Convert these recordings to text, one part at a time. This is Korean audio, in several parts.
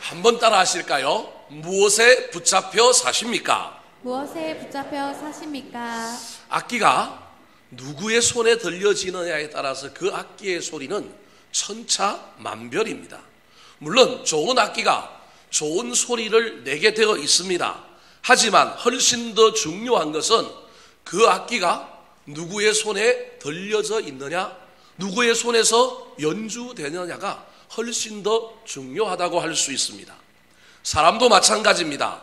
한번 따라 하실까요? 무엇에 붙잡혀 사십니까? 무엇에 붙잡혀 사십니까? 악기가 누구의 손에 들려지느냐에 따라서 그 악기의 소리는 천차만별입니다. 물론 좋은 악기가 좋은 소리를 내게 되어 있습니다. 하지만 훨씬 더 중요한 것은 그 악기가 누구의 손에 들려져 있느냐, 누구의 손에서 연주되느냐가 훨씬 더 중요하다고 할 수 있습니다. 사람도 마찬가지입니다.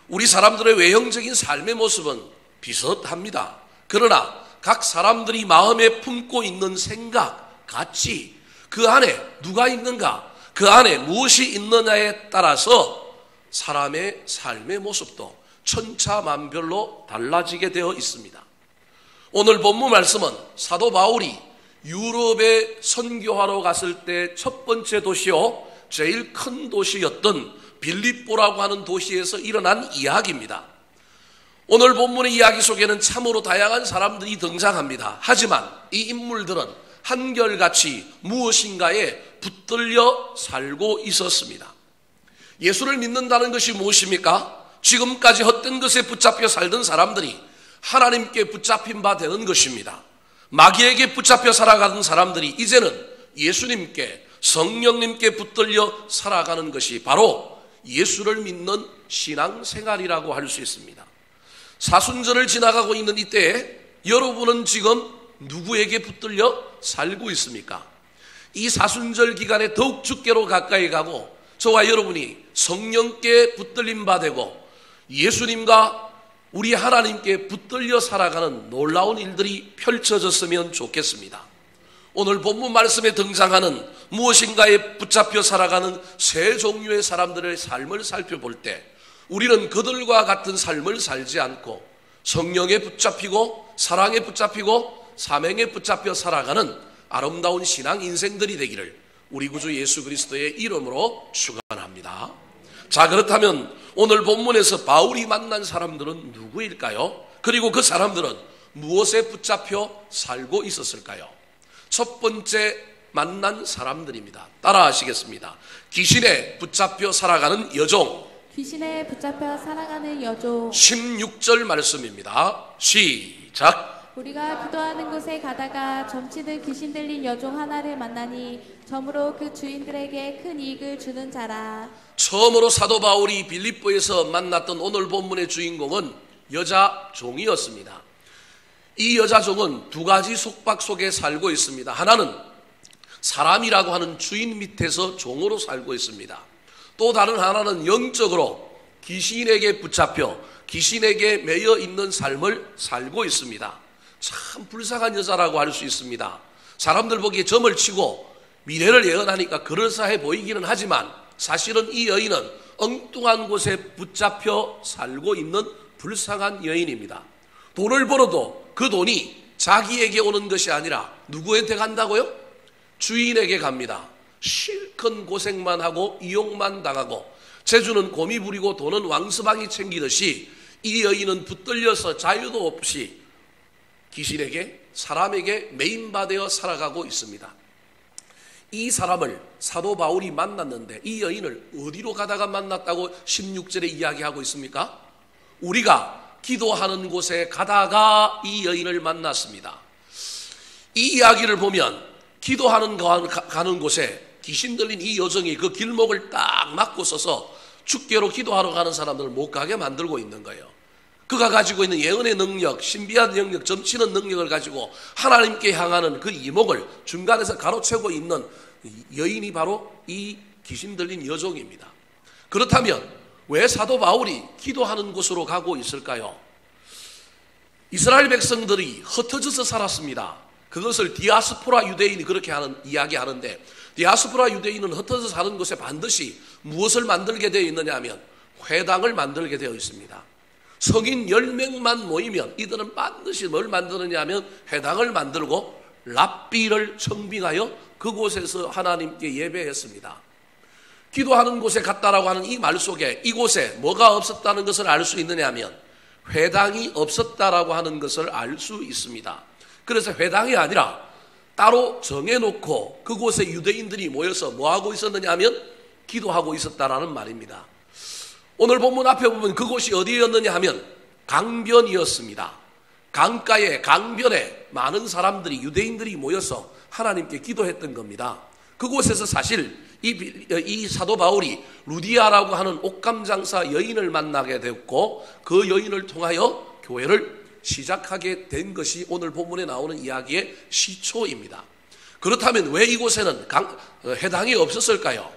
우리 사람들의 외형적인 삶의 모습은 비슷합니다. 그러나 각 사람들이 마음에 품고 있는 생각, 가치, 그 안에 누가 있는가, 그 안에 무엇이 있느냐에 따라서 사람의 삶의 모습도 천차만별로 달라지게 되어 있습니다. 오늘 본문 말씀은 사도 바울이 유럽에 선교하러 갔을 때 첫 번째 도시요, 제일 큰 도시였던 빌립보라고 하는 도시에서 일어난 이야기입니다. 오늘 본문의 이야기 속에는 참으로 다양한 사람들이 등장합니다. 하지만 이 인물들은 한결같이 무엇인가에 붙들려 살고 있었습니다. 예수를 믿는다는 것이 무엇입니까? 지금까지 헛된 것에 붙잡혀 살던 사람들이 하나님께 붙잡힌 바 되는 것입니다. 마귀에게 붙잡혀 살아가던 사람들이 이제는 예수님께, 성령님께 붙들려 살아가는 것이 바로 예수를 믿는 신앙생활이라고 할 수 있습니다. 사순절을 지나가고 있는 이때에 여러분은 지금 누구에게 붙들려 살고 있습니까? 이 사순절 기간에 더욱 주께로 가까이 가고 저와 여러분이 성령께 붙들림 바 되고 예수님과 우리 하나님께 붙들려 살아가는 놀라운 일들이 펼쳐졌으면 좋겠습니다. 오늘 본문 말씀에 등장하는 무엇인가에 붙잡혀 살아가는 세 종류의 사람들의 삶을 살펴볼 때 우리는 그들과 같은 삶을 살지 않고 성령에 붙잡히고 사랑에 붙잡히고 사명에 붙잡혀 살아가는 아름다운 신앙 인생들이 되기를 우리 구주 예수 그리스도의 이름으로 축원합니다. 자, 그렇다면 오늘 본문에서 바울이 만난 사람들은 누구일까요? 그리고 그 사람들은 무엇에 붙잡혀 살고 있었을까요? 첫 번째 만난 사람들입니다. 따라 하시겠습니다. 귀신에 붙잡혀 살아가는 여종. 귀신에 붙잡혀 살아가는 여종. 16절 말씀입니다. 시작. 우리가 기도하는 곳에 가다가 점치듯 귀신 들린 여종 하나를 만나니 점으로 그 주인들에게 큰 이익을 주는 자라. 처음으로 사도 바울이 빌립보에서 만났던 오늘 본문의 주인공은 여자 종이었습니다. 이 여자 종은 두 가지 속박 속에 살고 있습니다. 하나는 사람이라고 하는 주인 밑에서 종으로 살고 있습니다. 또 다른 하나는 영적으로 귀신에게 붙잡혀 귀신에게 매여 있는 삶을 살고 있습니다. 참 불쌍한 여자라고 할 수 있습니다. 사람들 보기에 점을 치고 미래를 예언하니까 그럴싸해 보이기는 하지만 사실은 이 여인은 엉뚱한 곳에 붙잡혀 살고 있는 불쌍한 여인입니다. 돈을 벌어도 그 돈이 자기에게 오는 것이 아니라 누구한테 간다고요? 주인에게 갑니다. 실컷 고생만 하고 이용만 당하고 재주는 곰이 부리고 돈은 왕서방이 챙기듯이 이 여인은 붙들려서 자유도 없이 귀신에게 사람에게 매인받아 살아가고 있습니다. 이 사람을 사도 바울이 만났는데 이 여인을 어디로 가다가 만났다고 16절에 이야기하고 있습니까? 우리가 기도하는 곳에 가다가 이 여인을 만났습니다. 이 이야기를 보면 기도하는 가는 곳에 귀신 들린 이 여정이 그 길목을 딱 막고 서서 주께로 기도하러 가는 사람들을 못 가게 만들고 있는 거예요. 그가 가지고 있는 예언의 능력, 신비한 능력, 점치는 능력을 가지고 하나님께 향하는 그 이목을 중간에서 가로채고 있는 여인이 바로 이 귀신 들린 여종입니다. 그렇다면 왜 사도 바울이 기도하는 곳으로 가고 있을까요? 이스라엘 백성들이 흩어져서 살았습니다. 그것을 디아스포라 유대인이 그렇게 이야기하는데 디아스포라 유대인은 흩어져 사는 곳에 반드시 무엇을 만들게 되어 있느냐 하면 회당을 만들게 되어 있습니다. 성인 10명만 모이면 이들은 반드시 뭘 만드느냐 하면 회당을 만들고 랍비를 청빙하여 그곳에서 하나님께 예배했습니다. 기도하는 곳에 갔다라고 하는 이 말 속에 이곳에 뭐가 없었다는 것을 알 수 있느냐 하면 회당이 없었다라고 하는 것을 알 수 있습니다. 그래서 회당이 아니라 따로 정해놓고 그곳에 유대인들이 모여서 뭐하고 있었느냐 하면 기도하고 있었다라는 말입니다. 오늘 본문 앞에 보면 그곳이 어디였느냐 하면 강변이었습니다. 강가에 강변에 많은 사람들이 유대인들이 모여서 하나님께 기도했던 겁니다. 그곳에서 사실 이 사도 바울이 루디아라고 하는 옷감 장사 여인을 만나게 되었고 그 여인을 통하여 교회를 시작하게 된 것이 오늘 본문에 나오는 이야기의 시초입니다. 그렇다면 왜 이곳에는 회당이 없었을까요?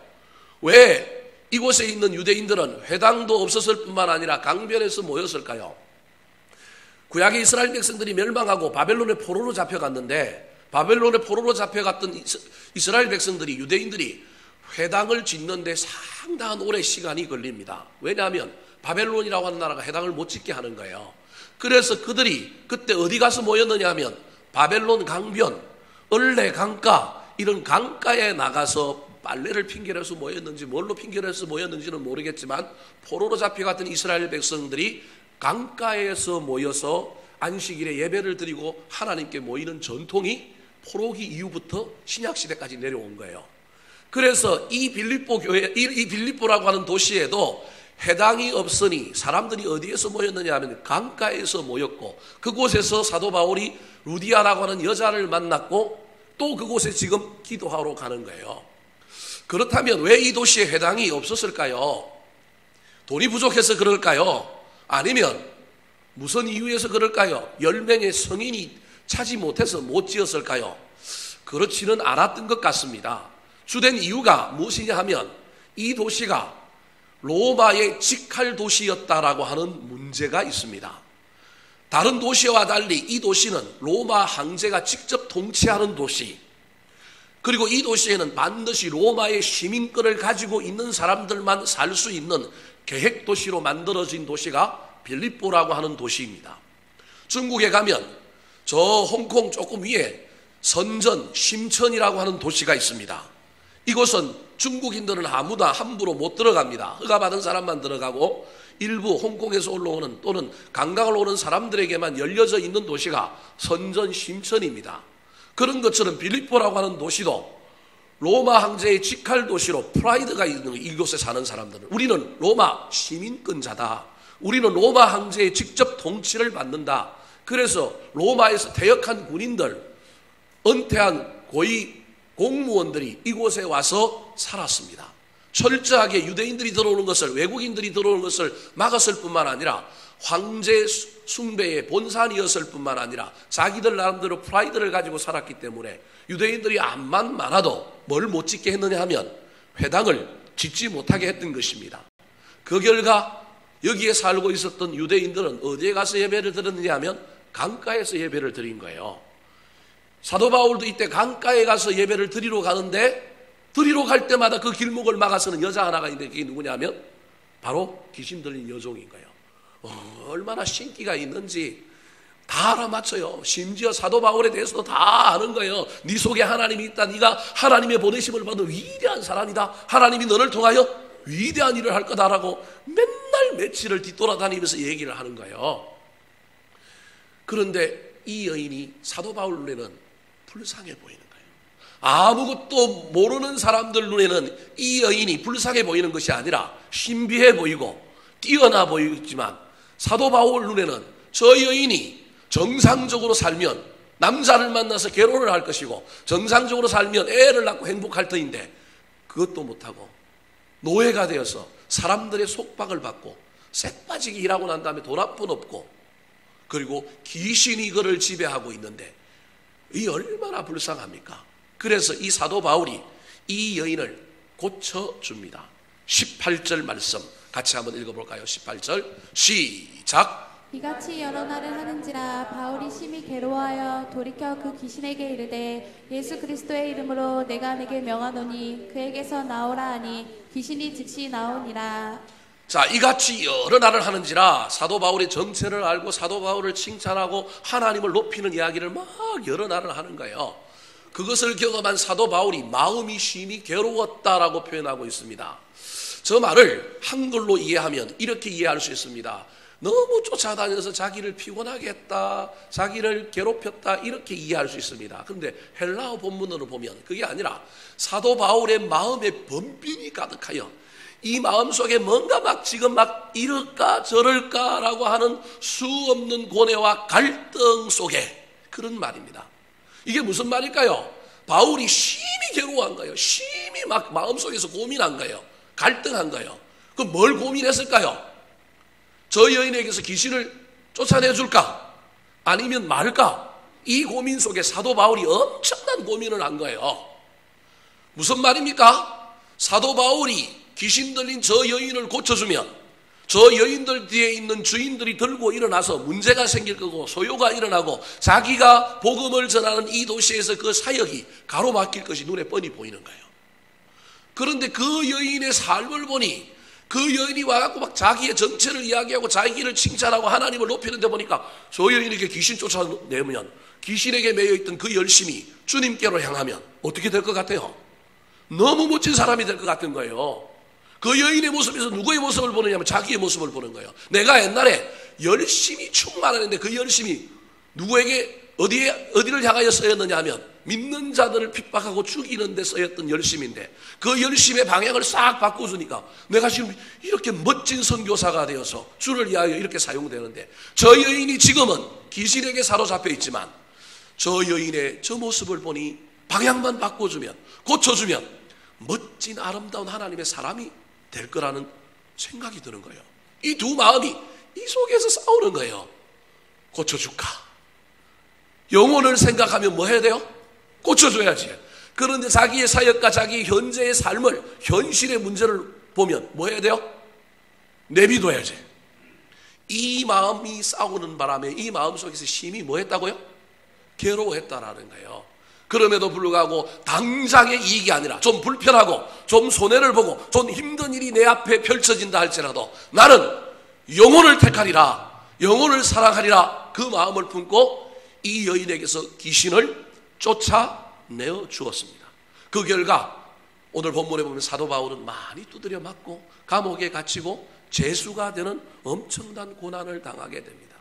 왜 이곳에 있는 유대인들은 회당도 없었을 뿐만 아니라 강변에서 모였을까요? 구약의 이스라엘 백성들이 멸망하고 바벨론의 포로로 잡혀갔는데 바벨론의 포로로 잡혀갔던 이스라엘 백성들이 유대인들이 회당을 짓는데 상당한 오래 시간이 걸립니다. 왜냐하면 바벨론이라고 하는 나라가 회당을 못 짓게 하는 거예요. 그래서 그들이 그때 어디 가서 모였느냐 하면 바벨론 강변, 얼레 강가 이런 강가에 나가서 빨래를 핑계로 해서 모였는지 뭘로 핑계로 해서 모였는지는 모르겠지만 포로로 잡혀갔던 이스라엘 백성들이 강가에서 모여서 안식일에 예배를 드리고 하나님께 모이는 전통이 포로기 이후부터 신약시대까지 내려온 거예요. 그래서 이 빌립보라고 하는 도시에도 회당이 없으니 사람들이 어디에서 모였느냐 하면 강가에서 모였고 그곳에서 사도 바울이 루디아라고 하는 여자를 만났고 또 그곳에 지금 기도하러 가는 거예요. 그렇다면 왜 이 도시에 회당이 없었을까요? 돈이 부족해서 그럴까요? 아니면 무슨 이유에서 그럴까요? 10명의 성인이 차지 못해서 못 지었을까요? 그렇지는 않았던 것 같습니다. 주된 이유가 무엇이냐 하면 이 도시가 로마의 직할 도시였다라고 하는 문제가 있습니다. 다른 도시와 달리 이 도시는 로마 황제가 직접 통치하는 도시, 그리고 이 도시에는 반드시 로마의 시민권을 가지고 있는 사람들만 살 수 있는 계획도시로 만들어진 도시가 빌립보라고 하는 도시입니다. 중국에 가면 저 홍콩 조금 위에 선전, 심천이라고 하는 도시가 있습니다. 이곳은 중국인들은 아무나 함부로 못 들어갑니다. 허가받은 사람만 들어가고 일부 홍콩에서 올라오는 또는 관광을 오는 사람들에게만 열려져 있는 도시가 선전, 심천입니다. 그런 것처럼 빌립보라고 하는 도시도 로마 황제의 직할 도시로 프라이드가 있는 이곳에 사는 사람들은 우리는 로마 시민권자다. 우리는 로마 황제의 직접 통치를 받는다. 그래서 로마에서 퇴역한 군인들, 은퇴한 고위 공무원들이 이곳에 와서 살았습니다. 철저하게 유대인들이 들어오는 것을, 외국인들이 들어오는 것을 막았을 뿐만 아니라 황제 숭배의 본산이었을 뿐만 아니라 자기들 나름대로 프라이드를 가지고 살았기 때문에 유대인들이 암만 많아도 뭘 못 짓게 했느냐 하면 회당을 짓지 못하게 했던 것입니다. 그 결과 여기에 살고 있었던 유대인들은 어디에 가서 예배를 드렸느냐 하면 강가에서 예배를 드린 거예요. 사도 바울도 이때 강가에 가서 예배를 드리러 가는데 드리러 갈 때마다 그 길목을 막아서는 여자 하나가 있는데 그게 누구냐 하면 바로 귀신 들린 여종인 거예요. 얼마나 신기가 있는지 다 알아맞혀요. 심지어 사도 바울에 대해서도 다 아는 거예요. 네 속에 하나님이 있다. 네가 하나님의 보내심을 받은 위대한 사람이다. 하나님이 너를 통하여 위대한 일을 할 거다라고 맨날 며칠을 뒤돌아다니면서 얘기를 하는 거예요. 그런데 이 여인이 사도 바울 눈에는 불쌍해 보이는 거예요. 아무것도 모르는 사람들 눈에는 이 여인이 불쌍해 보이는 것이 아니라 신비해 보이고 뛰어나 보이지만 사도 바울 눈에는 저 여인이 정상적으로 살면 남자를 만나서 결혼을 할 것이고 정상적으로 살면 애를 낳고 행복할 터인데 그것도 못하고 노예가 되어서 사람들의 속박을 받고 쎄빠지게 일하고 난 다음에 돈 한 푼 없고 그리고 귀신이 그를 지배하고 있는데 이 얼마나 불쌍합니까? 그래서 이 사도 바울이 이 여인을 고쳐줍니다. 18절 말씀 같이 한번 읽어볼까요? 18절 시작. 이같이 여러 날을 하는지라 바울이 심히 괴로워하여 돌이켜 그 귀신에게 이르되 예수 그리스도의 이름으로 내가 내게 명하노니 그에게서 나오라 하니 귀신이 즉시 나오니라. 자, 이같이 여러 날을 하는지라 사도 바울의 정체를 알고 사도 바울을 칭찬하고 하나님을 높이는 이야기를 막 여러 날을 하는 거예요. 그것을 경험한 사도 바울이 마음이 심히 괴로웠다라고 표현하고 있습니다. 저 말을 한글로 이해하면 이렇게 이해할 수 있습니다. 너무 쫓아다녀서 자기를 피곤하게 했다, 자기를 괴롭혔다, 이렇게 이해할 수 있습니다. 그런데 헬라어 본문으로 보면 그게 아니라 사도 바울의 마음에 번빈이 가득하여 이 마음속에 뭔가 막 지금 막 이럴까 저럴까라고 하는 수 없는 고뇌와 갈등 속에, 그런 말입니다. 이게 무슨 말일까요? 바울이 심히 괴로워한 거예요. 심히 막 마음속에서 고민한 거예요. 갈등한 거예요. 그럼 뭘 고민했을까요? 저 여인에게서 귀신을 쫓아내줄까? 아니면 말까? 이 고민 속에 사도 바울이 엄청난 고민을 한 거예요. 무슨 말입니까? 사도 바울이 귀신 들린 저 여인을 고쳐주면 저 여인들 뒤에 있는 주인들이 들고 일어나서 문제가 생길 거고 소요가 일어나고 자기가 복음을 전하는 이 도시에서 그 사역이 가로막힐 것이 눈에 뻔히 보이는 거예요. 그런데 그 여인의 삶을 보니 그 여인이 와갖고 막 자기의 정체를 이야기하고 자기를 칭찬하고 하나님을 높이는 데 보니까 저 여인에게 귀신 쫓아내면 귀신에게 매여있던 그 열심이 주님께로 향하면 어떻게 될 것 같아요? 너무 멋진 사람이 될 것 같은 거예요. 그 여인의 모습에서 누구의 모습을 보느냐면 자기의 모습을 보는 거예요. 내가 옛날에 열심히 충만했는데 그 열심이 누구에게 어디를 향하여 쓰였느냐 하면 믿는 자들을 핍박하고 죽이는 데 쓰였던 열심인데 그 열심의 방향을 싹 바꿔주니까 내가 지금 이렇게 멋진 선교사가 되어서 주를 위하여 이렇게 사용되는데 저 여인이 지금은 귀신에게 사로잡혀 있지만 저 여인의 저 모습을 보니 방향만 바꿔주면 고쳐주면 멋진 아름다운 하나님의 사람이 될 거라는 생각이 드는 거예요. 이 두 마음이 이 속에서 싸우는 거예요. 고쳐줄까? 영혼을 생각하면 뭐 해야 돼요? 고쳐줘야지. 그런데 자기의 사역과 자기 현재의 삶을, 현실의 문제를 보면 뭐 해야 돼요? 내비둬야지. 이 마음이 싸우는 바람에 이 마음 속에서 심히 뭐 했다고요? 괴로워했다라는 거예요. 그럼에도 불구하고 당장의 이익이 아니라 좀 불편하고 좀 손해를 보고 좀 힘든 일이 내 앞에 펼쳐진다 할지라도 나는 영혼을 택하리라, 영혼을 사랑하리라, 그 마음을 품고 이 여인에게서 귀신을 쫓아내어 주었습니다. 그 결과 오늘 본문에 보면 사도 바울은 많이 두드려 맞고 감옥에 갇히고 죄수가 되는 엄청난 고난을 당하게 됩니다.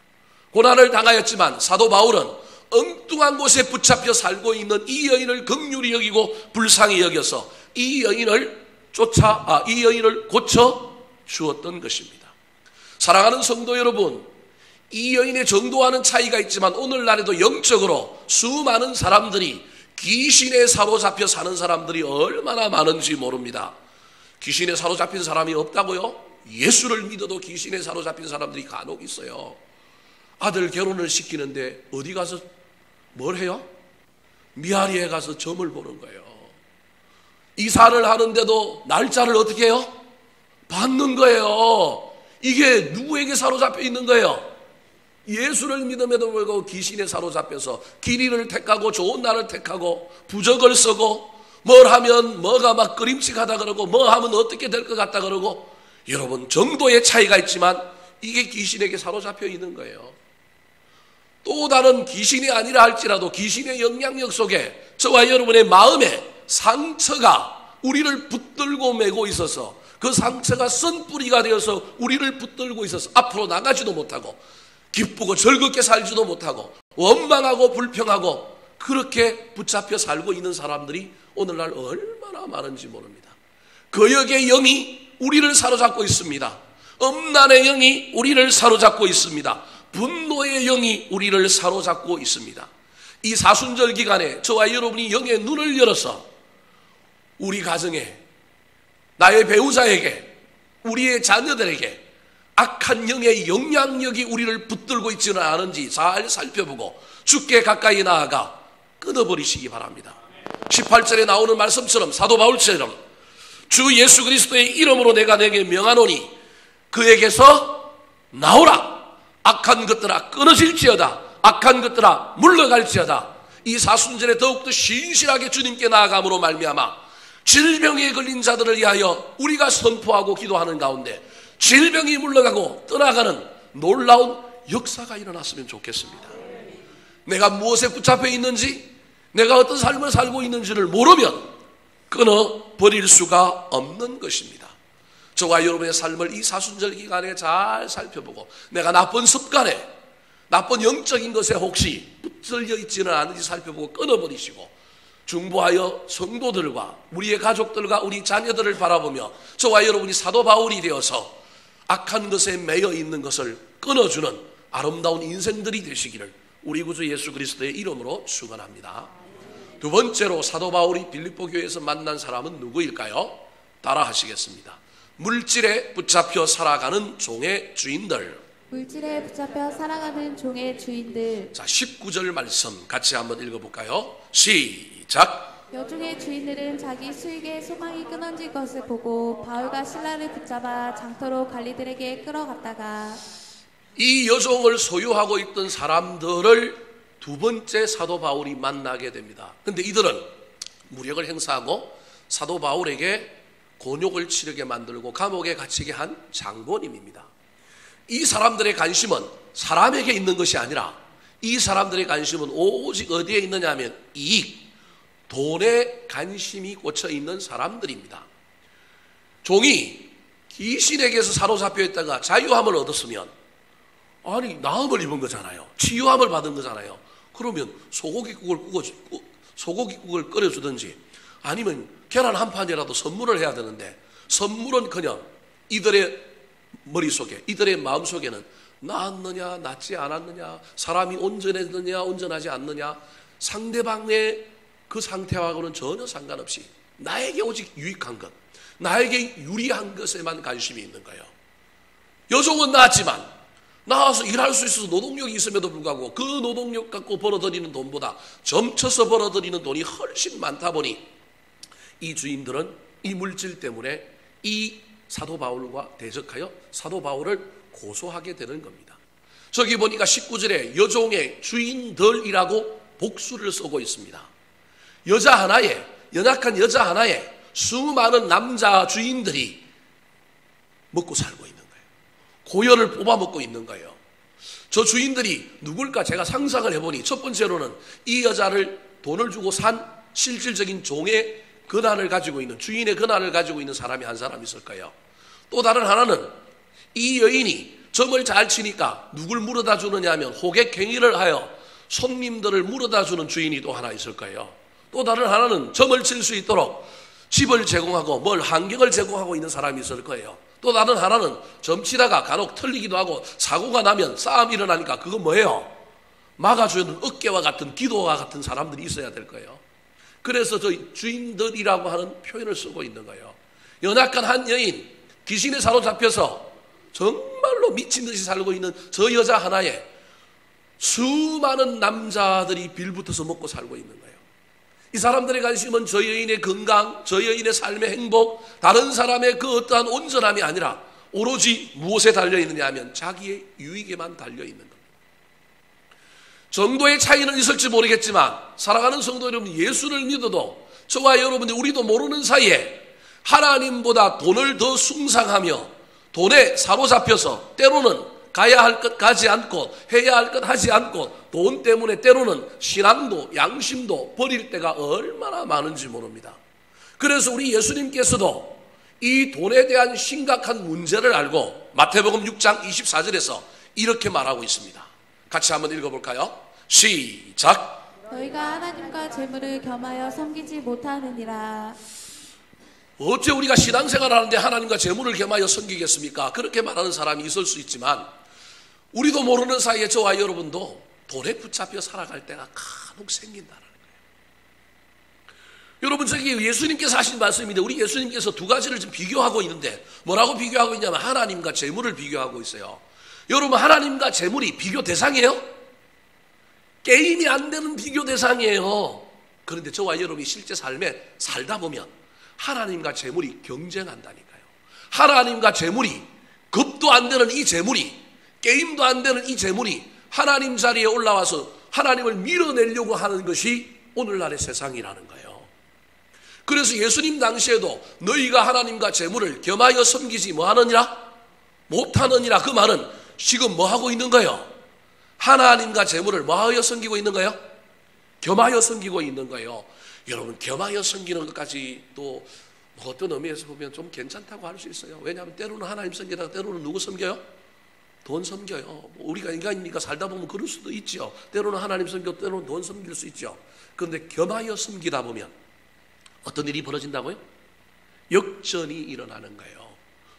고난을 당하였지만 사도 바울은 엉뚱한 곳에 붙잡혀 살고 있는 이 여인을 긍휼히 여기고 불쌍히 여겨서 이 여인을 고쳐 주었던 것입니다. 사랑하는 성도 여러분, 이 여인의 정도와는 차이가 있지만 오늘날에도 영적으로 수많은 사람들이 귀신에 사로잡혀 사는 사람들이 얼마나 많은지 모릅니다. 귀신에 사로잡힌 사람이 없다고요? 예수를 믿어도 귀신에 사로잡힌 사람들이 간혹 있어요. 아들 결혼을 시키는데 어디 가서 뭘 해요? 미아리에 가서 점을 보는 거예요. 이사를 하는데도 날짜를 어떻게 해요? 받는 거예요. 이게 누구에게 사로잡혀 있는 거예요? 예수를 믿음에도 불구하고 귀신에 사로잡혀서 길이를 택하고 좋은 날을 택하고 부적을 쓰고 뭘 하면 뭐가 막 끄림칙하다 그러고 뭐 하면 어떻게 될 것 같다 그러고, 여러분 정도의 차이가 있지만 이게 귀신에게 사로잡혀 있는 거예요. 또 다른 귀신이 아니라 할지라도 귀신의 영향력 속에 저와 여러분의 마음에 상처가 우리를 붙들고 매고 있어서 그 상처가 쓴뿌리가 되어서 우리를 붙들고 있어서 앞으로 나가지도 못하고 기쁘고 즐겁게 살지도 못하고 원망하고 불평하고 그렇게 붙잡혀 살고 있는 사람들이 오늘날 얼마나 많은지 모릅니다. 거역의 영이 우리를 사로잡고 있습니다. 음란의 영이 우리를 사로잡고 있습니다. 분노의 영이 우리를 사로잡고 있습니다. 이 사순절 기간에 저와 여러분이 영의 눈을 열어서 우리 가정에, 나의 배우자에게, 우리의 자녀들에게 악한 영의 영향력이 우리를 붙들고 있지는 않은지 잘 살펴보고 주께 가까이 나아가 끊어버리시기 바랍니다. 18절에 나오는 말씀처럼 사도 바울처럼 주 예수 그리스도의 이름으로 내가 내게 명하노니 그에게서 나오라. 악한 것들아 끊어질지어다. 악한 것들아 물러갈지어다. 이 사순절에 더욱더 신실하게 주님께 나아감으로 말미암아 질병에 걸린 자들을 위하여 우리가 선포하고 기도하는 가운데 질병이 물러가고 떠나가는 놀라운 역사가 일어났으면 좋겠습니다. 내가 무엇에 붙잡혀 있는지, 내가 어떤 삶을 살고 있는지를 모르면 끊어버릴 수가 없는 것입니다. 저와 여러분의 삶을 이 사순절 기간에 잘 살펴보고 내가 나쁜 습관에, 나쁜 영적인 것에 혹시 붙들려 있지는 않은지 살펴보고 끊어버리시고 중보하여 성도들과 우리의 가족들과 우리 자녀들을 바라보며 저와 여러분이 사도 바울이 되어서 악한 것에 매여 있는 것을 끊어주는 아름다운 인생들이 되시기를 우리 구주 예수 그리스도의 이름으로 축원합니다. 두 번째로 사도 바울이 빌립보 교회에서 만난 사람은 누구일까요? 따라 하시겠습니다. 물질에 붙잡혀 살아가는 종의 주인들. 물질에 붙잡혀 살아가는 종의 주인들. 자, 19절 말씀 같이 한번 읽어볼까요? 시작. 여종의 주인들은 자기 수익에 소망이 끊어질 것을 보고 바울과 실라를 붙잡아 장터로 관리들에게 끌어갔다가 이 여종을 소유하고 있던 사람들을 두 번째 사도 바울이 만나게 됩니다. 그런데 이들은 무력을 행사하고 사도 바울에게 곤욕을 치르게 만들고 감옥에 갇히게 한 장본인입니다. 이 사람들의 관심은 사람에게 있는 것이 아니라 이 사람들의 관심은 오직 어디에 있느냐 하면 이익, 돈에 관심이 꽂혀 있는 사람들입니다. 종이 귀신에게서 사로잡혀 있다가 자유함을 얻었으면 아니 나음을 입은 거잖아요. 치유함을 받은 거잖아요. 그러면 소고기국을 끓여주든지 아니면 계란 한 판이라도 선물을 해야 되는데 선물은커녕 이들의 머릿속에, 이들의 마음속에는 낫느냐 낫지 않았느냐, 사람이 온전했느냐 온전하지 않느냐, 상대방의 그 상태하고는 전혀 상관없이 나에게 오직 유익한 것, 나에게 유리한 것에만 관심이 있는 거예요. 여종은 나았지만 나와서 일할 수 있어서 노동력이 있음에도 불구하고 그 노동력 갖고 벌어들이는 돈보다 점쳐서 벌어들이는 돈이 훨씬 많다 보니 이 주인들은 이 물질 때문에 이 사도 바울과 대적하여 사도 바울을 고소하게 되는 겁니다. 저기 보니까 19절에 여종의 주인들이라고 복수를 쓰고 있습니다. 여자 하나에, 연약한 여자 하나에 수많은 남자 주인들이 먹고 살고 있는 거예요. 고열을 뽑아먹고 있는 거예요. 저 주인들이 누굴까 제가 상상을 해보니 첫 번째로는 이 여자를 돈을 주고 산 실질적인 종의 권한을 가지고 있는, 주인의 권한을 가지고 있는 사람이 한 사람 있을 거예요. 또 다른 하나는 이 여인이 점을 잘 치니까 누굴 물어다 주느냐 하면 호객행위를 하여 손님들을 물어다 주는 주인이 또 하나 있을 거예요. 또 다른 하나는 점을 칠 수 있도록 집을 제공하고 환경을 제공하고 있는 사람이 있을 거예요. 또 다른 하나는 점 치다가 간혹 틀리기도 하고 사고가 나면 싸움이 일어나니까 그거 뭐예요? 막아주는 어깨와 같은 기도와 같은 사람들이 있어야 될 거예요. 그래서 저 주인들이라고 하는 표현을 쓰고 있는 거예요. 연약한 한 여인, 귀신에 사로잡혀서 정말로 미친 듯이 살고 있는 저 여자 하나에 수많은 남자들이 빌붙어서 먹고 살고 있는 거예요. 이 사람들의 관심은 저 여인의 건강, 저 여인의 삶의 행복, 다른 사람의 그 어떠한 온전함이 아니라 오로지 무엇에 달려있느냐 하면 자기의 유익에만 달려있는 겁니다. 정도의 차이는 있을지 모르겠지만 사랑하는 성도 여러분, 예수를 믿어도 저와 여러분들 우리도 모르는 사이에 하나님보다 돈을 더 숭상하며 돈에 사로잡혀서 때로는 가야 할 것 가지 않고 해야 할 것 하지 않고 돈 때문에 때로는 신앙도 양심도 버릴 때가 얼마나 많은지 모릅니다. 그래서 우리 예수님께서도 이 돈에 대한 심각한 문제를 알고 마태복음 6장 24절에서 이렇게 말하고 있습니다. 같이 한번 읽어볼까요? 시작. 너희가 하나님과 재물을 겸하여 섬기지 못하느니라. 어째 우리가 신앙생활 하는데 하나님과 재물을 겸하여 섬기겠습니까? 그렇게 말하는 사람이 있을 수 있지만 우리도 모르는 사이에 저와 여러분도 돈에 붙잡혀 살아갈 때가 간혹 생긴다는 거예요. 여러분, 저기 예수님께서 하신 말씀인데 우리 예수님께서 두 가지를 지금 비교하고 있는데 뭐라고 비교하고 있냐면 하나님과 재물을 비교하고 있어요. 여러분, 하나님과 재물이 비교 대상이에요? 게임이 안 되는 비교 대상이에요. 그런데 저와 여러분이 실제 삶에 살다 보면 하나님과 재물이 경쟁한다니까요. 하나님과 재물이, 겁도 안 되는 이 재물이, 게임도 안 되는 이 재물이 하나님 자리에 올라와서 하나님을 밀어내려고 하는 것이 오늘날의 세상이라는 거예요. 그래서 예수님 당시에도 너희가 하나님과 재물을 겸하여 섬기지 뭐하느니라? 못하느니라. 그 말은 지금 뭐하고 있는 거예요? 하나님과 재물을 뭐하여 섬기고 있는 거예요? 겸하여 섬기고 있는 거예요. 여러분, 겸하여 섬기는 것까지 또 어떤 의미에서 보면 좀 괜찮다고 할 수 있어요. 왜냐하면 때로는 하나님 섬기다가 때로는 누구 섬겨요? 돈 섬겨요. 우리가 인간이니까 살다 보면 그럴 수도 있죠. 때로는 하나님 섬기고 때로는 돈 섬길 수 있죠. 그런데 겸하여 섬기다 보면 어떤 일이 벌어진다고요? 역전이 일어나는 거예요.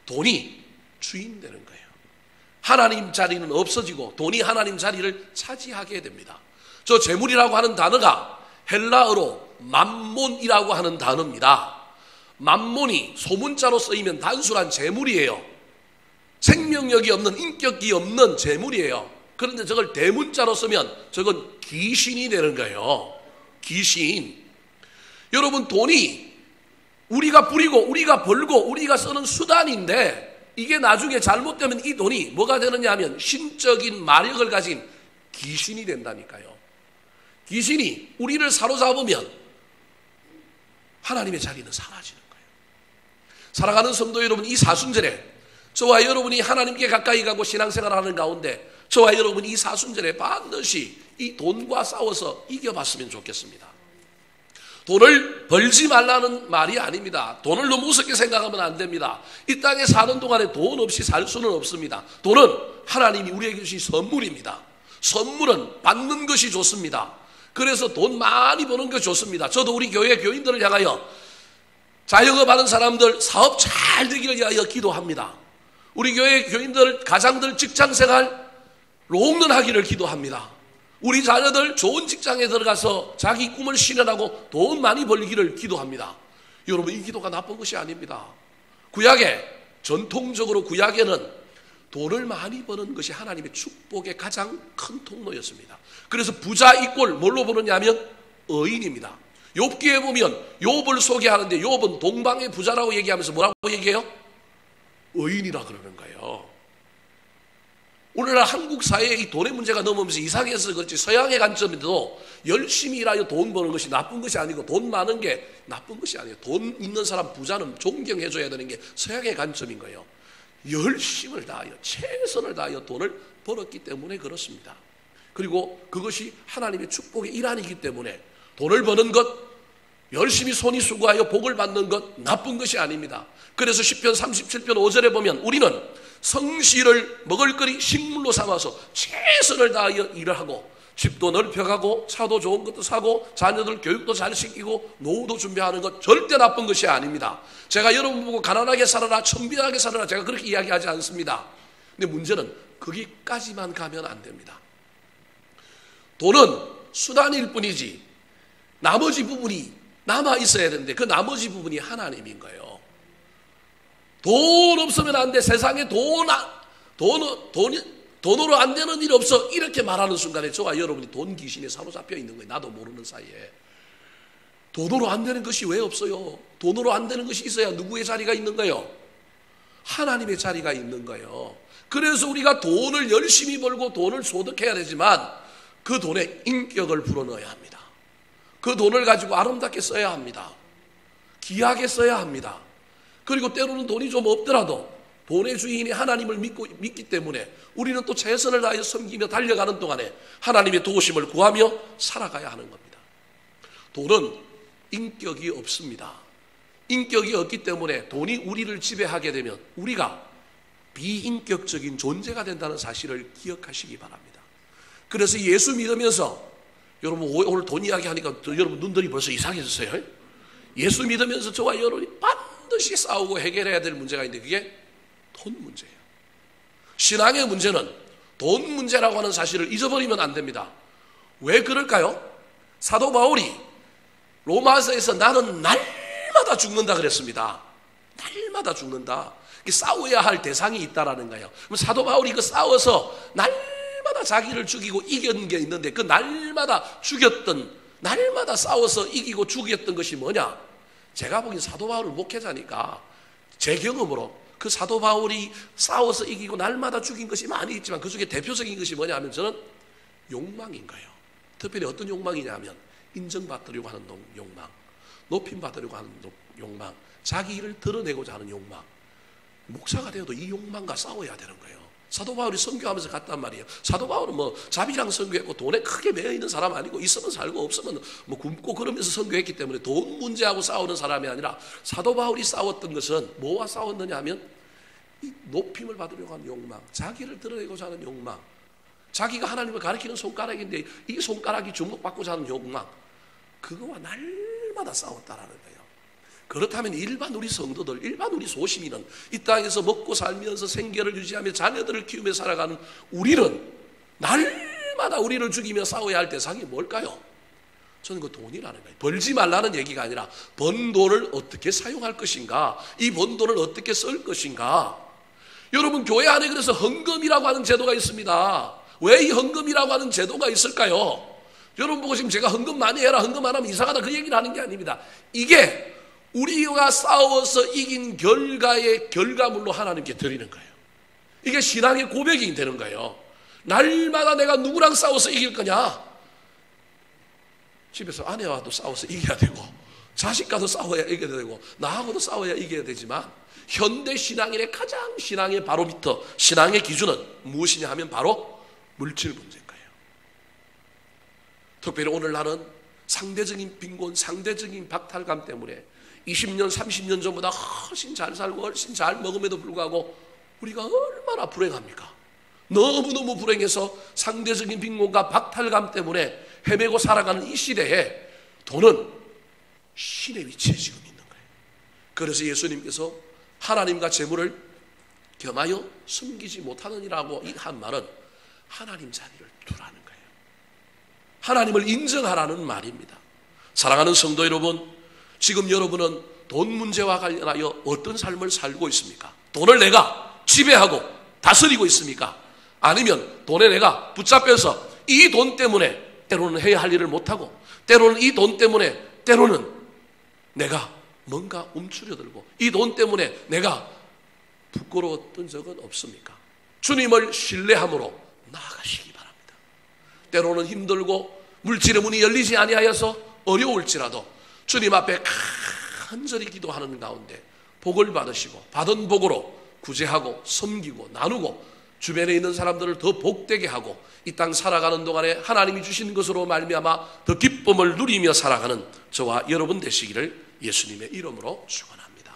돈이 주인 되는 거예요. 하나님 자리는 없어지고 돈이 하나님 자리를 차지하게 됩니다. 저 재물이라고 하는 단어가 헬라어로 맘몬이라고 하는 단어입니다. 맘몬이 소문자로 쓰이면 단순한 재물이에요. 생명력이 없는, 인격이 없는 재물이에요. 그런데 저걸 대문자로 쓰면 저건 귀신이 되는 거예요. 귀신. 여러분, 돈이 우리가 부리고 우리가 벌고 우리가 쓰는 수단인데 이게 나중에 잘못되면 이 돈이 뭐가 되느냐 하면 신적인 마력을 가진 귀신이 된다니까요. 귀신이 우리를 사로잡으면 하나님의 자리는 사라지는 거예요. 사랑하는 성도 여러분, 이 사순절에 저와 여러분이 하나님께 가까이 가고 신앙생활을 하는 가운데 저와 여러분이 이 사순절에 반드시 이 돈과 싸워서 이겨봤으면 좋겠습니다. 돈을 벌지 말라는 말이 아닙니다. 돈을 너무 우습게 생각하면 안 됩니다. 이 땅에 사는 동안에 돈 없이 살 수는 없습니다. 돈은 하나님이 우리에게 주신 선물입니다. 선물은 받는 것이 좋습니다. 그래서 돈 많이 버는 것이 좋습니다. 저도 우리 교회 교인들을 향하여 자영업하는 사람들 사업 잘 되기를 위하여 기도합니다. 우리 교회 교인들, 가장들 직장생활 롱런하기를 기도합니다. 우리 자녀들 좋은 직장에 들어가서 자기 꿈을 실현하고 돈 많이 벌기를 기도합니다. 여러분, 이 기도가 나쁜 것이 아닙니다. 구약에, 전통적으로 구약에는 돈을 많이 버는 것이 하나님의 축복의 가장 큰 통로였습니다. 그래서 부자 이꼴 뭘로 보느냐 하면 의인입니다. 욥기에 보면 욥을 소개하는데 욥은 동방의 부자라고 얘기하면서 뭐라고 얘기해요? 의인이라 그러는 거예요. 오늘날 한국 사회에 이 돈의 문제가 넘으면서 이상해서 그렇지 서양의 관점에도 열심히 일하여 돈 버는 것이 나쁜 것이 아니고 돈 많은 게 나쁜 것이 아니에요. 돈 있는 사람 부자는 존경해줘야 되는 게 서양의 관점인 거예요. 열심을 다하여 최선을 다하여 돈을 벌었기 때문에 그렇습니다. 그리고 그것이 하나님의 축복의 일환이기 때문에 돈을 버는 것, 열심히 손이 수고하여 복을 받는 것 나쁜 것이 아닙니다. 그래서 시편 37편 5절에 보면 우리는 성실을 먹을거리 식물로 삼아서 최선을 다하여 일을 하고 집도 넓혀가고 차도 좋은 것도 사고 자녀들 교육도 잘 시키고 노후도 준비하는 것 절대 나쁜 것이 아닙니다. 제가 여러분 보고 가난하게 살아라, 천비하게 살아라 제가 그렇게 이야기하지 않습니다. 근데 문제는 거기까지만 가면 안 됩니다. 돈은 수단일 뿐이지 나머지 부분이 남아 있어야 되는데 그 나머지 부분이 하나님인 거예요. 돈 없으면 안 돼. 세상에 돈으로 안 되는 일 없어. 이렇게 말하는 순간에 저와 여러분이 돈 귀신에 사로잡혀 있는 거예요. 나도 모르는 사이에. 돈으로 안 되는 것이 왜 없어요? 돈으로 안 되는 것이 있어야 누구의 자리가 있는 거예요? 하나님의 자리가 있는 거예요. 그래서 우리가 돈을 열심히 벌고 돈을 소득해야 되지만 그 돈에 인격을 불어넣어야 합니다. 그 돈을 가지고 아름답게 써야 합니다. 귀하게 써야 합니다. 그리고 때로는 돈이 좀 없더라도 돈의 주인이 하나님을 믿기 때문에 우리는 또 최선을 다해 섬기며 달려가는 동안에 하나님의 도우심을 구하며 살아가야 하는 겁니다. 돈은 인격이 없습니다. 인격이 없기 때문에 돈이 우리를 지배하게 되면 우리가 비인격적인 존재가 된다는 사실을 기억하시기 바랍니다. 그래서 예수 믿으면서 여러분 오늘 돈 이야기 하니까 여러분 눈들이 벌써 이상해졌어요. 예수 믿으면서 저와 여러분이 반드시 싸우고 해결해야 될 문제가 있는데 그게 돈 문제예요. 신앙의 문제는 돈 문제라고 하는 사실을 잊어버리면 안 됩니다. 왜 그럴까요? 사도 바울이 로마서에서 나는 날마다 죽는다 그랬습니다. 날마다 죽는다. 싸워야 할 대상이 있다라는 거예요. 그럼 사도 바울이 그 싸워서 날마다 자기를 죽이고 이긴 게 있는데 그 날마다 죽였던, 날마다 싸워서 이기고 죽였던 것이 뭐냐? 제가 보기엔 사도 바울을 목회자니까 제 경험으로 그 사도 바울이 싸워서 이기고 날마다 죽인 것이 많이 있지만 그 중에 대표적인 것이 뭐냐 하면 저는 욕망인 거예요. 특별히 어떤 욕망이냐 하면 인정받으려고 하는 욕망, 높임받으려고 하는 욕망, 자기 일을 드러내고자 하는 욕망. 목사가 되어도 이 욕망과 싸워야 되는 거예요. 사도 바울이 선교하면서 갔단 말이에요. 사도 바울은 뭐 자비랑 선교했고 돈에 크게 매여 있는 사람 아니고 있으면 살고 없으면 뭐 굶고 그러면서 선교했기 때문에 돈 문제하고 싸우는 사람이 아니라 사도 바울이 싸웠던 것은 뭐와 싸웠느냐 하면 이 높임을 받으려고 하는 욕망, 자기를 드러내고자 하는 욕망, 자기가 하나님을 가리키는 손가락인데 이 손가락이 주목받고자 하는 욕망, 그거와 날마다 싸웠다라는 거예요. 그렇다면 일반 우리 성도들, 일반 우리 소시민은 이 땅에서 먹고 살면서 생계를 유지하며 자녀들을 키우며 살아가는 우리는 날마다 우리를 죽이며 싸워야 할 대상이 뭘까요? 저는 그 돈이라는 거예요. 벌지 말라는 얘기가 아니라 번 돈을 어떻게 사용할 것인가, 이 번 돈을 어떻게 쓸 것인가. 여러분, 교회 안에 그래서 헌금이라고 하는 제도가 있습니다. 왜 이 헌금이라고 하는 제도가 있을까요? 여러분 보고 지금 제가 헌금 많이 해라, 헌금 안 하면 이상하다, 그 얘기를 하는 게 아닙니다. 이게 우리가 싸워서 이긴 결과의 결과물로 하나님께 드리는 거예요. 이게 신앙의 고백이 되는 거예요. 날마다 내가 누구랑 싸워서 이길 거냐? 집에서 아내와도 싸워서 이겨야 되고, 자식과도 싸워야 이겨야 되고, 나하고도 싸워야 이겨야 되지만, 현대 신앙인의 가장 신앙의 바로미터, 신앙의 기준은 무엇이냐 하면 바로 물질 문제인 거예요. 특별히 오늘날은 상대적인 빈곤, 상대적인 박탈감 때문에 20년, 30년 전보다 훨씬 잘 살고 훨씬 잘 먹음에도 불구하고 우리가 얼마나 불행합니까? 너무너무 불행해서 상대적인 빈곤과 박탈감 때문에 헤매고 살아가는 이 시대에 돈은 신의 위치에 지금 있는 거예요. 그래서 예수님께서 하나님과 재물을 겸하여 숨기지 못하느니라고 한 말은 하나님 자리를 두라는 거예요. 하나님을 인정하라는 말입니다. 사랑하는 성도 여러분, 지금 여러분은 돈 문제와 관련하여 어떤 삶을 살고 있습니까? 돈을 내가 지배하고 다스리고 있습니까? 아니면 돈에 내가 붙잡혀서 이 돈 때문에 때로는 해야 할 일을 못하고, 때로는 이 돈 때문에 때로는 내가 뭔가 움츠려들고, 이 돈 때문에 내가 부끄러웠던 적은 없습니까? 주님을 신뢰함으로 나아가시기 바랍니다. 때로는 힘들고 물질의 문이 열리지 아니하여서 어려울지라도 주님 앞에 간절히 기도하는 가운데 복을 받으시고, 받은 복으로 구제하고 섬기고 나누고 주변에 있는 사람들을 더 복되게 하고 이 땅 살아가는 동안에 하나님이 주신 것으로 말미암아 더 기쁨을 누리며 살아가는 저와 여러분 되시기를 예수님의 이름으로 축원합니다.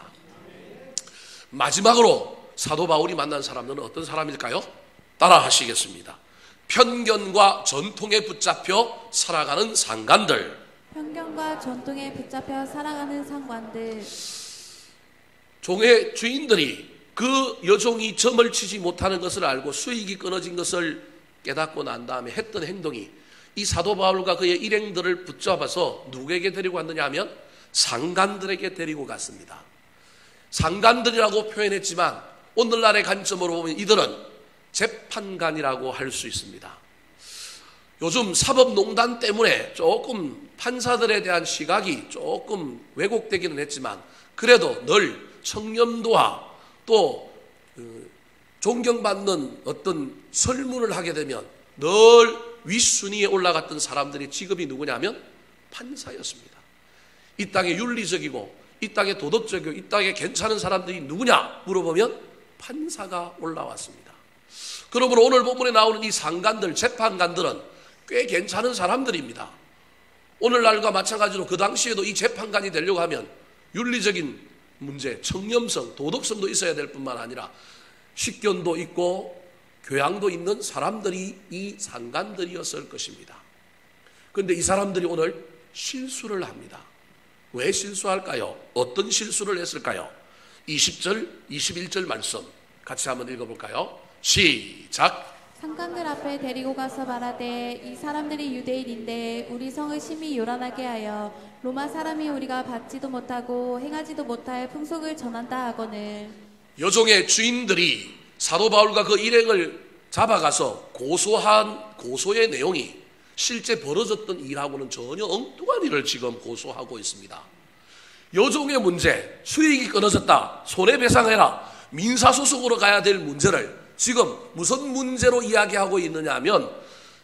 마지막으로 사도 바울이 만난 사람들은 어떤 사람일까요? 따라 하시겠습니다. 편견과 전통에 붙잡혀 살아가는 상관들. 편견과 전통에 붙잡혀 살아가는 상관들. 종의 주인들이 그 여종이 점을 치지 못하는 것을 알고 수익이 끊어진 것을 깨닫고 난 다음에 했던 행동이 이 사도 바울과 그의 일행들을 붙잡아서 누구에게 데리고 갔느냐 하면 상관들에게 데리고 갔습니다. 상관들이라고 표현했지만 오늘날의 관점으로 보면 이들은 재판관이라고 할 수 있습니다. 요즘 사법농단 때문에 조금 판사들에 대한 시각이 조금 왜곡되기는 했지만 그래도 늘 청렴도와 또 존경받는 어떤 설문을 하게 되면 늘 윗순위에 올라갔던 사람들의 직업이 누구냐면 판사였습니다. 이 땅에 윤리적이고 이 땅에 도덕적이고 이 땅에 괜찮은 사람들이 누구냐 물어보면 판사가 올라왔습니다. 그러므로 오늘 본문에 나오는 이 상관들, 재판관들은 꽤 괜찮은 사람들입니다. 오늘날과 마찬가지로 그 당시에도 이 재판관이 되려고 하면 윤리적인 문제, 청렴성, 도덕성도 있어야 될 뿐만 아니라 식견도 있고 교양도 있는 사람들이 이 상관들이었을 것입니다. 그런데 이 사람들이 오늘 실수를 합니다. 왜 실수할까요? 어떤 실수를 했을까요? 20절, 21절 말씀 같이 한번 읽어볼까요? 시작! 상관들 앞에 데리고 가서 말하되 이 사람들이 유대인인데 우리 성을 심히 요란하게 하여 로마 사람이 우리가 받지도 못하고 행하지도 못할 풍속을 전한다 하거늘. 여종의 주인들이 사도 바울과 그 일행을 잡아가서 고소의 내용이 실제 벌어졌던 일하고는 전혀 엉뚱한 일을 지금 고소하고 있습니다. 여종의 문제, 수익이 끊어졌다, 손해배상해라, 민사소송으로 가야 될 문제를 지금 무슨 문제로 이야기하고 있느냐 하면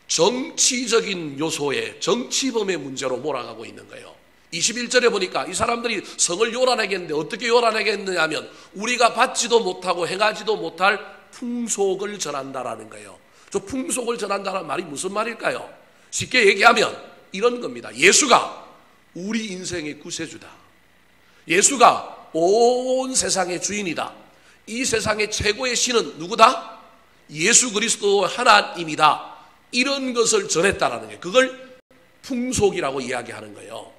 정치적인 요소의 정치범의 문제로 몰아가고 있는 거예요. 21절에 보니까 이 사람들이 성을 요란하게 했는데 어떻게 요란하게 했느냐 하면 우리가 받지도 못하고 행하지도 못할 풍속을 전한다라는 거예요. 저 풍속을 전한다는 말이 무슨 말일까요? 쉽게 얘기하면 이런 겁니다. 예수가 우리 인생의 구세주다. 예수가 온 세상의 주인이다. 이 세상의 최고의 신은 누구다? 예수 그리스도 하나님이다. 이런 것을 전했다라는 거예요. 그걸 풍속이라고 이야기하는 거예요.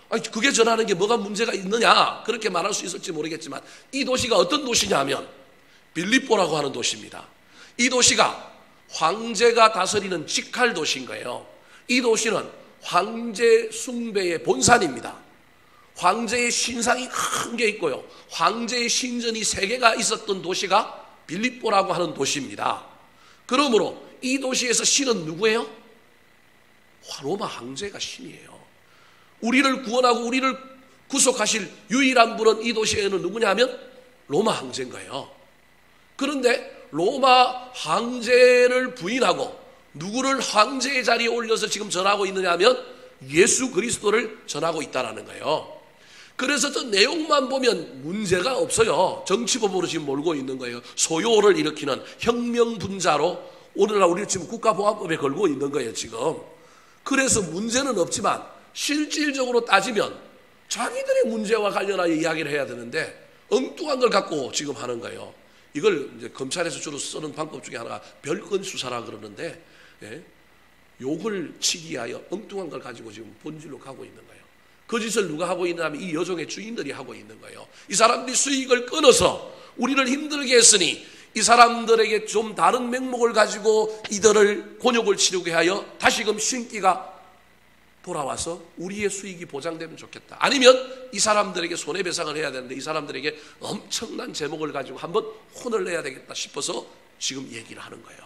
아니, 그게 전하는 게 뭐가 문제가 있느냐, 그렇게 말할 수 있을지 모르겠지만 이 도시가 어떤 도시냐 하면 빌립보라고 하는 도시입니다. 이 도시가 황제가 다스리는 직할 도시인 거예요. 이 도시는 황제 숭배의 본산입니다. 황제의 신상이 큰 게 있고요, 황제의 신전이 3개가 있었던 도시가 빌립보라고 하는 도시입니다. 그러므로 이 도시에서 신은 누구예요? 로마 황제가 신이에요. 우리를 구원하고 우리를 구속하실 유일한 분은 이 도시에는 누구냐 하면 로마 황제인 거예요. 그런데 로마 황제를 부인하고 누구를 황제의 자리에 올려서 지금 전하고 있느냐 하면 예수 그리스도를 전하고 있다는 거예요. 그래서 저 내용만 보면 문제가 없어요. 정치법으로 지금 몰고 있는 거예요. 소요를 일으키는 혁명분자로 오늘날 우리 지금 국가보안법에 걸고 있는 거예요, 지금. 그래서 문제는 없지만 실질적으로 따지면 자기들의 문제와 관련하여 이야기를 해야 되는데 엉뚱한 걸 갖고 지금 하는 거예요. 이걸 이제 검찰에서 주로 쓰는 방법 중에 하나가 별건 수사라 그러는데, 욕을 치기 위하여 엉뚱한 걸 가지고 지금 본질로 가고 있는 거예요. 그 짓을 누가 하고 있느냐면 이 여종의 주인들이 하고 있는 거예요. 이 사람들이 수익을 끊어서 우리를 힘들게 했으니 이 사람들에게 좀 다른 명목을 가지고 이들을 곤욕을 치르게 하여 다시금 신기가 돌아와서 우리의 수익이 보장되면 좋겠다. 아니면 이 사람들에게 손해배상을 해야 되는데 이 사람들에게 엄청난 제목을 가지고 한번 혼을 내야 되겠다 싶어서 지금 얘기를 하는 거예요.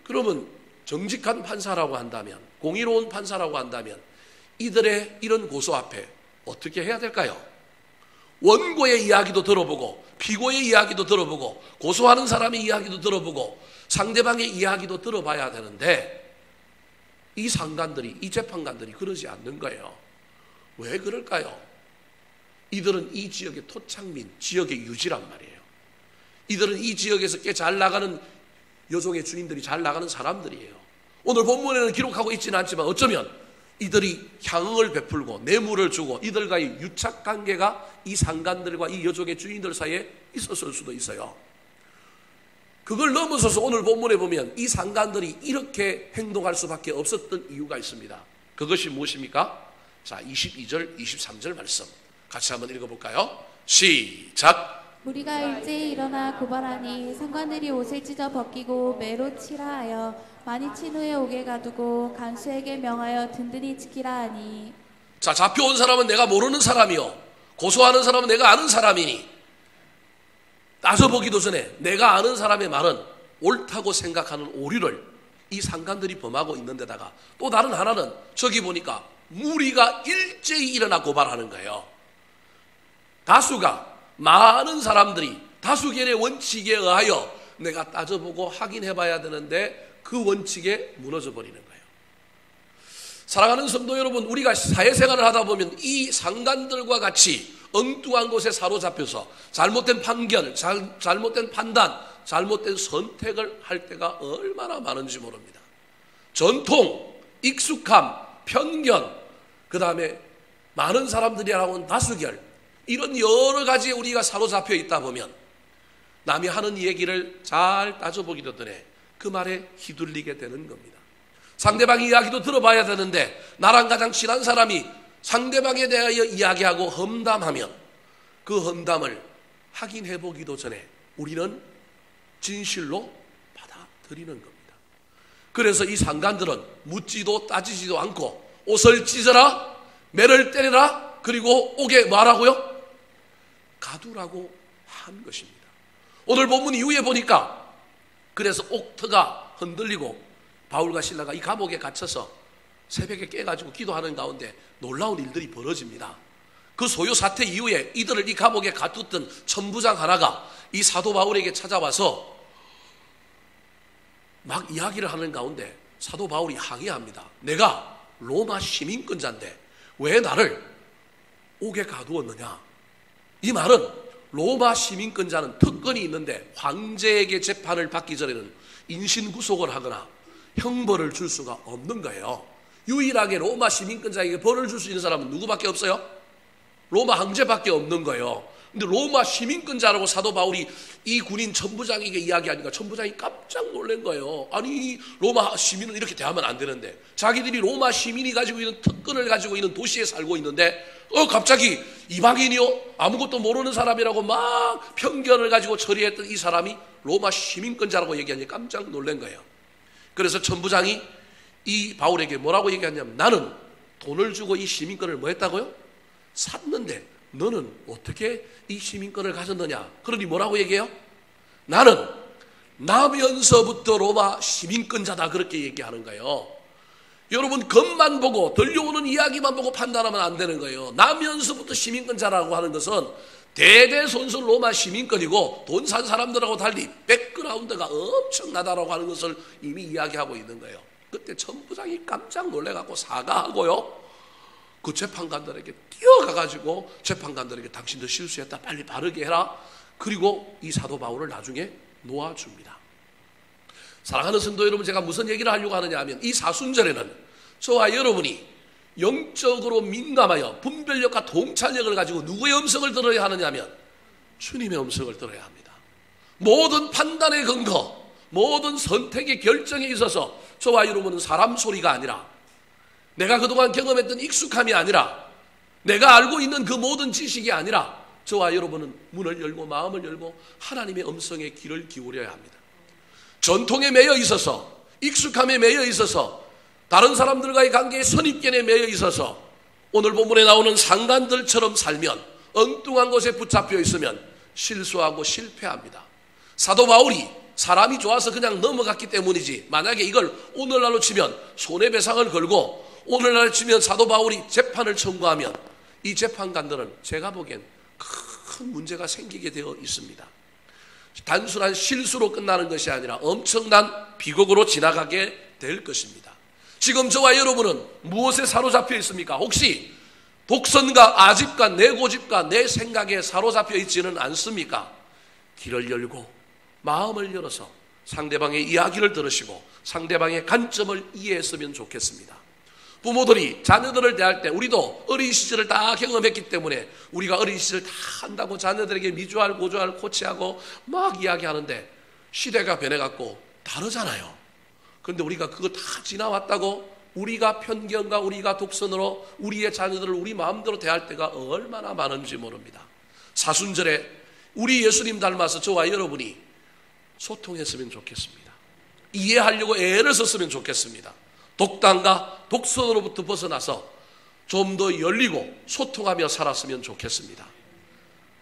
그러면 정직한 판사라고 한다면, 공의로운 판사라고 한다면 이들의 이런 고소 앞에 어떻게 해야 될까요? 원고의 이야기도 들어보고 피고의 이야기도 들어보고 고소하는 사람의 이야기도 들어보고 상대방의 이야기도 들어봐야 되는데 이 상관들이, 이 재판관들이 그러지 않는 거예요. 왜 그럴까요? 이들은 이 지역의 토착민, 지역의 유지란 말이에요. 이들은 이 지역에서 꽤 잘 나가는 여종의 주인들이 잘 나가는 사람들이에요. 오늘 본문에는 기록하고 있지는 않지만 어쩌면 이들이 향응을 베풀고 뇌물을 주고 이들과의 유착관계가 이 상관들과 이 여종의 주인들 사이에 있었을 수도 있어요. 그걸 넘어서서 오늘 본문에 보면 이 상관들이 이렇게 행동할 수밖에 없었던 이유가 있습니다. 그것이 무엇입니까? 자, 22절, 23절 말씀 같이 한번 읽어볼까요? 시작! 우리가 일제히 일어나 고발하니 상관들이 옷을 찢어 벗기고 매로 치라 하여 많이 친 후에 옥에 가두고 간수에게 명하여 든든히 지키라 하니. 자, 잡혀온 사람은 내가 모르는 사람이요, 고소하는 사람은 내가 아는 사람이니 따져보기도 전에 내가 아는 사람의 말은 옳다고 생각하는 오류를 이 상관들이 범하고 있는 데다가 또 다른 하나는 저기 보니까 무리가 일제히 일어나 고발하는 거예요. 다수가, 많은 사람들이 다수결의 원칙에 의하여 내가 따져보고 확인해봐야 되는데 그 원칙에 무너져 버리는 거예요. 사랑하는 성도 여러분, 우리가 사회생활을 하다 보면 이 상관들과 같이 엉뚱한 곳에 사로잡혀서 잘못된 판결, 잘못된 판단, 잘못된 선택을 할 때가 얼마나 많은지 모릅니다. 전통, 익숙함, 편견, 그 다음에 많은 사람들이 하는 다수결, 이런 여러 가지에 우리가 사로잡혀 있다 보면 남이 하는 얘기를 잘 따져보기도 전에 그 말에 휘둘리게 되는 겁니다. 상대방의 이야기도 들어봐야 되는데 나랑 가장 친한 사람이 상대방에 대하여 이야기하고 험담하면 그 험담을 확인해보기도 전에 우리는 진실로 받아들이는 겁니다. 그래서 이 상관들은 묻지도 따지지도 않고 옷을 찢어라, 매를 때려라, 그리고 옥에 뭐라고요? 가두라고 한 것입니다. 오늘 본문 이후에 보니까 그래서 옥터가 흔들리고 바울과 실라가 이 감옥에 갇혀서 새벽에 깨가지고 기도하는 가운데 놀라운 일들이 벌어집니다. 그 소요 사태 이후에 이들을 이 감옥에 가뒀던 천부장 하나가 이 사도 바울에게 찾아와서 막 이야기를 하는 가운데 사도 바울이 항의합니다. 내가 로마 시민권자인데 왜 나를 옥에 가두었느냐? 이 말은 로마 시민권자는 특권이 있는데 황제에게 재판을 받기 전에는 인신구속을 하거나 형벌을 줄 수가 없는 거예요. 유일하게 로마 시민권자에게 벌을 줄 수 있는 사람은 누구밖에 없어요? 로마 황제밖에 없는 거예요. 근데 로마 시민권자라고 사도 바울이 이 군인 천부장에게 이야기하니까 천부장이 깜짝 놀란 거예요. 아니, 로마 시민은 이렇게 대하면 안 되는데, 자기들이 로마 시민이 가지고 있는 특권을 가지고 있는 도시에 살고 있는데 갑자기 이방인이요? 아무것도 모르는 사람이라고 막 편견을 가지고 처리했던 이 사람이 로마 시민권자라고 얘기하니 깜짝 놀란 거예요. 그래서 천부장이 이 바울에게 뭐라고 얘기하냐면, 나는 돈을 주고 이 시민권을 뭐 했다고요? 샀는데 너는 어떻게 이 시민권을 가졌느냐? 그러니 뭐라고 얘기해요? 나는 나면서부터 로마 시민권자다, 그렇게 얘기하는 거예요. 여러분, 겉만 보고 들려오는 이야기만 보고 판단하면 안 되는 거예요. 나면서부터 시민권자라고 하는 것은 대대손손 로마 시민권이고 돈 산 사람들하고 달리 백그라운드가 엄청나다라고 하는 것을 이미 이야기하고 있는 거예요. 그때 천부장이 깜짝 놀래갖고 사과하고요, 그 재판관들에게 뛰어가가지고 재판관들에게 당신도 실수했다, 빨리 바르게 해라. 그리고 이 사도 바울을 나중에 놓아줍니다. 사랑하는 성도 여러분, 제가 무슨 얘기를 하려고 하느냐 하면, 이 사순절에는 저와 여러분이 영적으로 민감하여 분별력과 통찰력을 가지고 누구의 음성을 들어야 하느냐 하면 주님의 음성을 들어야 합니다. 모든 판단의 근거, 모든 선택의 결정에 있어서 저와 여러분은 사람 소리가 아니라, 내가 그동안 경험했던 익숙함이 아니라, 내가 알고 있는 그 모든 지식이 아니라, 저와 여러분은 문을 열고 마음을 열고 하나님의 음성에 귀를 기울여야 합니다. 전통에 매여 있어서, 익숙함에 매여 있어서, 다른 사람들과의 관계에 선입견에 매여 있어서 오늘 본문에 나오는 상관들처럼 살면, 엉뚱한 곳에 붙잡혀 있으면 실수하고 실패합니다. 사도 바울이 사람이 좋아서 그냥 넘어갔기 때문이지, 만약에 이걸 오늘날로 치면 손해배상을 걸고 오늘날 치면 사도 바울이 재판을 청구하면 이 재판관들은 제가 보기엔 큰 문제가 생기게 되어 있습니다. 단순한 실수로 끝나는 것이 아니라 엄청난 비극으로 지나가게 될 것입니다. 지금 저와 여러분은 무엇에 사로잡혀 있습니까? 혹시 독선과 아집과 내 고집과 내 생각에 사로잡혀 있지는 않습니까? 귀를 열고 마음을 열어서 상대방의 이야기를 들으시고 상대방의 관점을 이해했으면 좋겠습니다. 부모들이 자녀들을 대할 때, 우리도 어린 시절을 다 경험했기 때문에 우리가 어린 시절 다 한다고 자녀들에게 미주알 고주알 코치하고 막 이야기하는데, 시대가 변해갖고 다르잖아요. 그런데 우리가 그거 다 지나왔다고 우리가 편견과 우리가 독선으로 우리의 자녀들을 우리 마음대로 대할 때가 얼마나 많은지 모릅니다. 사순절에 우리 예수님 닮아서 저와 여러분이 소통했으면 좋겠습니다. 이해하려고 애를 썼으면 좋겠습니다. 독단과 독선으로부터 벗어나서 좀 더 열리고 소통하며 살았으면 좋겠습니다.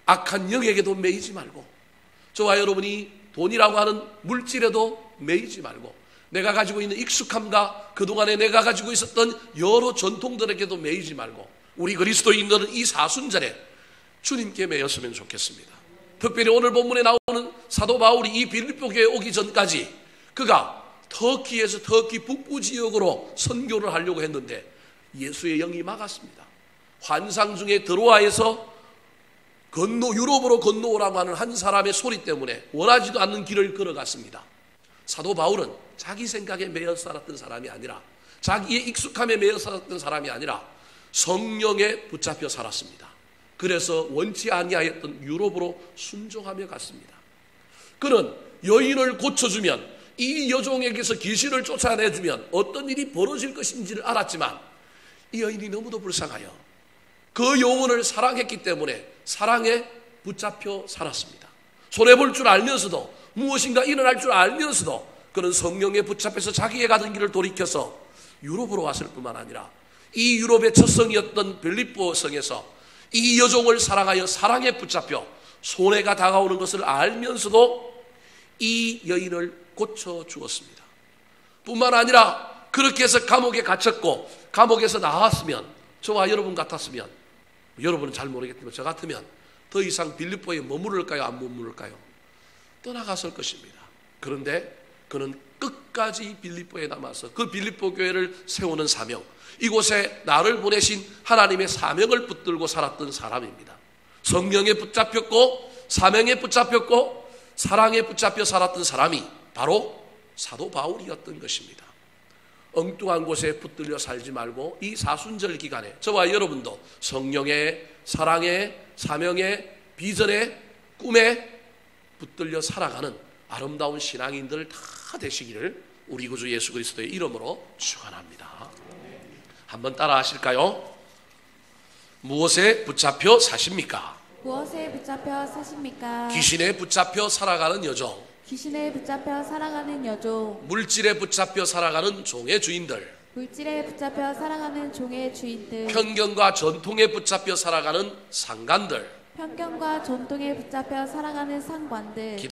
악한 영에게도 매이지 말고, 저와 여러분이 돈이라고 하는 물질에도 매이지 말고, 내가 가지고 있는 익숙함과 그동안에 내가 가지고 있었던 여러 전통들에게도 매이지 말고, 우리 그리스도인들은 이 사순절에 주님께 매였으면 좋겠습니다. 특별히 오늘 본문에 나오는 사도 바울이 이 빌립보 교회에 오기 전까지 그가 터키에서 터키 북부 지역으로 선교를 하려고 했는데 예수의 영이 막았습니다. 환상 중에 드로아에서 유럽으로 건너오라고 하는 한 사람의 소리 때문에 원하지도 않는 길을 걸어갔습니다. 사도 바울은 자기 생각에 매여 살았던 사람이 아니라, 자기의 익숙함에 매여 살았던 사람이 아니라 성령에 붙잡혀 살았습니다. 그래서 원치 아니하였던 유럽으로 순종하며 갔습니다. 그는 여인을 고쳐주면, 이 여종에게서 귀신을 쫓아내주면 어떤 일이 벌어질 것인지를 알았지만 이 여인이 너무도 불쌍하여 그 영혼을 사랑했기 때문에 사랑에 붙잡혀 살았습니다. 손해볼 줄 알면서도, 무엇인가 일어날 줄 알면서도 그는 성령에 붙잡혀서 자기의 가던 길을 돌이켜서 유럽으로 왔을 뿐만 아니라 이 유럽의 첫 성이었던 빌립보 성에서 이 여종을 사랑하여 사랑에 붙잡혀 손해가 다가오는 것을 알면서도 이 여인을 고쳐 주었습니다. 뿐만 아니라 그렇게 해서 감옥에 갇혔고, 감옥에서 나왔으면, 저와 여러분 같았으면, 여러분은 잘 모르겠지만 저 같으면 더 이상 빌립보에 머무를까요? 안 머무를까요? 떠나갔을 것입니다. 그런데 그는 끝까지 빌립보에 남아서 그 빌립보 교회를 세우는 사명, 이곳에 나를 보내신 하나님의 사명을 붙들고 살았던 사람입니다. 성령에 붙잡혔고 사명에 붙잡혔고 사랑에 붙잡혀 살았던 사람이 바로 사도 바울이었던 것입니다. 엉뚱한 곳에 붙들려 살지 말고 이 사순절 기간에 저와 여러분도 성령의 사랑의 사명의 비전의 꿈에 붙들려 살아가는 아름다운 신앙인들 다 되시기를 우리 구주 예수 그리스도의 이름으로 축원합니다. 한번 따라 하실까요? 무엇에 붙잡혀 사십니까? 무엇에 붙잡혀 사십니까? 귀신에 붙잡혀 살아가는 여종, 귀신에 붙잡혀 살아가는 여종, 물질에 붙잡혀 살아가는 종의 주인들, 물질에 붙잡혀 살아가는 종의 주인들, 편견과 전통에 붙잡혀 살아가는 상관들, 편견과 전통에 붙잡혀 살아가는 상관들,